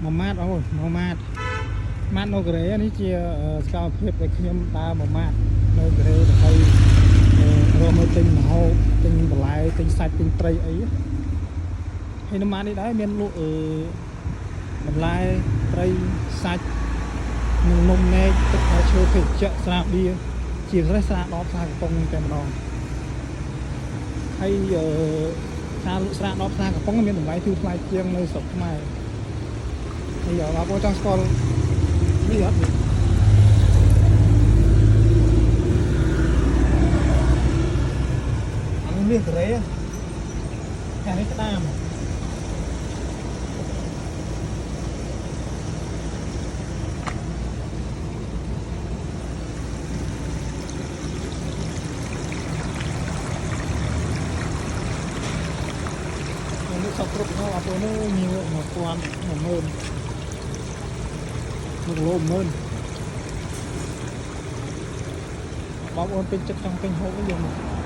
មួយម៉ាតអូមួយម៉ាតម៉ាតនៅកូរ៉េនេះជាសកម្មភាពដែលខ្ញុំដើរមួយម៉ាតនៅកូរ៉េដើម្បីរកមើលទិញម្ហូបទិញបន្លែទិញសាច់ទិញត្រីអីហើយនៅម៉ាតនេះដែរមានលក់បន្លែត្រីសាច់និងនំនែកទឹកផ្លែឈើភេសជ្ជៈស្រាបៀរជាពិសេសស្រាដបស្រាកំប៉ុងតែម្ដងហើយការលក់ស្រាដបស្រាកំប៉ុងមានតម្លៃធូរថ្លៃជាងនៅស្រុកខ្មែរហើយបងប្អូនចង់ស្គាល់នេះអត់អានេះមានកូរ៉េអានេះក្តាមសពគ្រប់នោះអត់ទៅនេះមាន1000 10000មួយគីឡូ10000បងប្អូនពេញចិត្តចង់ពេញហូបវិញយកមក